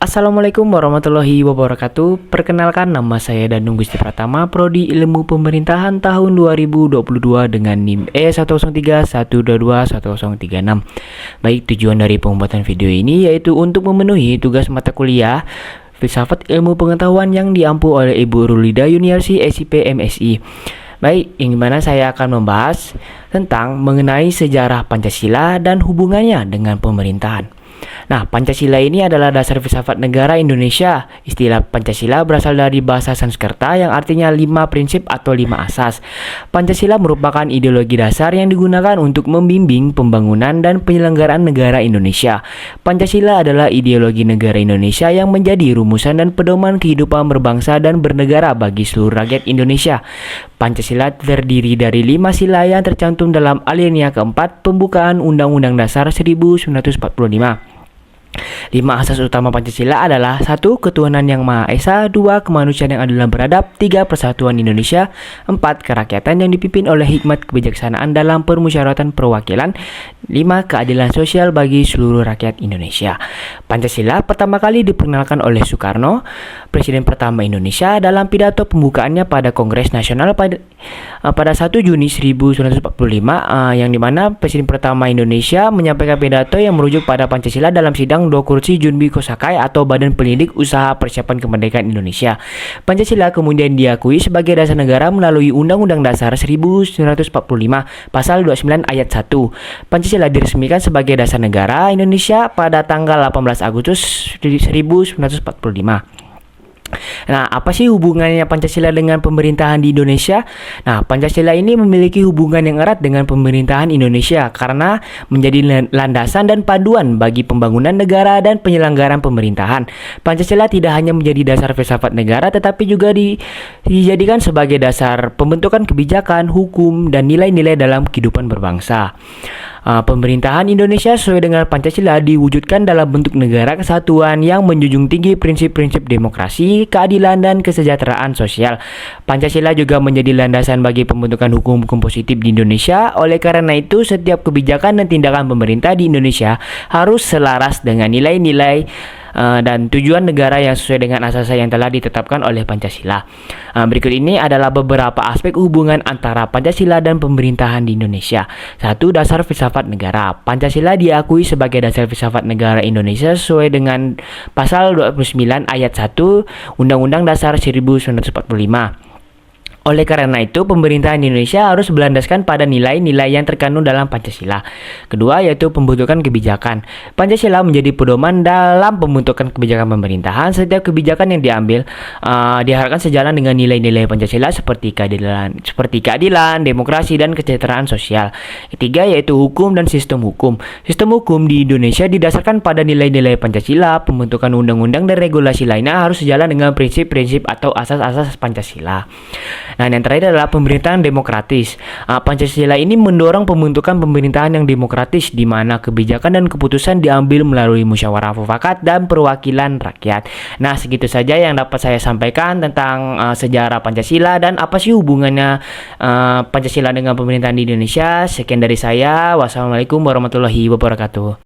Assalamualaikum warahmatullahi wabarakatuh. Perkenalkan, nama saya Danung Gusti Pratama, Prodi Ilmu Pemerintahan tahun 2022 dengan NIM E103122136. Baik, tujuan dari pembuatan video ini yaitu untuk memenuhi tugas mata kuliah Filsafat Ilmu Pengetahuan yang diampu oleh Ibu Rulida Yuniarsi SIP MSI. Baik, yang dimana saya akan membahas tentang mengenai sejarah Pancasila dan hubungannya dengan pemerintahan. Nah, Pancasila ini adalah dasar filsafat negara Indonesia. Istilah Pancasila berasal dari bahasa Sanskerta yang artinya 5 prinsip atau 5 asas. Pancasila merupakan ideologi dasar yang digunakan untuk membimbing pembangunan dan penyelenggaraan negara Indonesia. Pancasila adalah ideologi negara Indonesia yang menjadi rumusan dan pedoman kehidupan berbangsa dan bernegara bagi seluruh rakyat Indonesia. Pancasila terdiri dari 5 sila yang tercantum dalam alinea keempat pembukaan Undang-Undang Dasar 1945. 5 asas utama Pancasila adalah 1. Ketuhanan yang Maha Esa, 2. Kemanusiaan yang adil dan beradab, 3. Persatuan Indonesia, 4. Kerakyatan yang dipimpin oleh hikmat kebijaksanaan dalam permusyawaratan perwakilan, 5. Keadilan sosial bagi seluruh rakyat Indonesia. Pancasila pertama kali diperkenalkan oleh Soekarno, Presiden pertama Indonesia, dalam pidato pembukaannya pada Kongres Nasional pada 1 Juni 1945, yang dimana Presiden pertama Indonesia menyampaikan pidato yang merujuk pada Pancasila dalam sidang Dokursi Junbi Kosakai atau Badan Penyelidik Usaha Persiapan Kemerdekaan Indonesia. Pancasila kemudian diakui sebagai dasar negara melalui Undang-Undang Dasar 1945 Pasal 29 Ayat 1. Pancasila diresmikan sebagai dasar negara Indonesia pada tanggal 18 Agustus 1945. Nah, apa sih hubungannya Pancasila dengan pemerintahan di Indonesia? Nah, Pancasila ini memiliki hubungan yang erat dengan pemerintahan Indonesia karena menjadi landasan dan paduan bagi pembangunan negara dan penyelenggaraan pemerintahan. Pancasila tidak hanya menjadi dasar filsafat negara, tetapi juga dijadikan sebagai dasar pembentukan kebijakan, hukum, dan nilai-nilai dalam kehidupan berbangsa. Pemerintahan Indonesia sesuai dengan Pancasila diwujudkan dalam bentuk negara kesatuan yang menjunjung tinggi prinsip-prinsip demokrasi, keadilan, dan kesejahteraan sosial. Pancasila juga menjadi landasan bagi pembentukan hukum-hukum positif di Indonesia. Oleh karena itu, setiap kebijakan dan tindakan pemerintah di Indonesia harus selaras dengan nilai-nilai dan tujuan negara yang sesuai dengan asas yang telah ditetapkan oleh Pancasila. Berikut ini adalah beberapa aspek hubungan antara Pancasila dan pemerintahan di Indonesia. 1. Dasar filsafat negara. Pancasila diakui sebagai dasar filsafat negara Indonesia sesuai dengan Pasal 29 Ayat 1 Undang-Undang Dasar 1945. Oleh karena itu, pemerintahan Indonesia harus berlandaskan pada nilai-nilai yang terkandung dalam Pancasila. Kedua, yaitu pembentukan kebijakan. Pancasila menjadi pedoman dalam pembentukan kebijakan pemerintahan. Setiap kebijakan yang diambil diharapkan sejalan dengan nilai-nilai Pancasila seperti keadilan, demokrasi, dan kesejahteraan sosial. Ketiga, yaitu hukum dan sistem hukum. Sistem hukum di Indonesia didasarkan pada nilai-nilai Pancasila. Pembentukan undang-undang dan regulasi lainnya harus sejalan dengan prinsip-prinsip atau asas-asas Pancasila. Nah, yang terakhir adalah pemerintahan demokratis. Pancasila ini mendorong pembentukan pemerintahan yang demokratis, di mana kebijakan dan keputusan diambil melalui musyawarah mufakat dan perwakilan rakyat. Nah, segitu saja yang dapat saya sampaikan tentang sejarah Pancasila dan apa sih hubungannya Pancasila dengan pemerintahan di Indonesia. Sekian dari saya. Wassalamualaikum warahmatullahi wabarakatuh.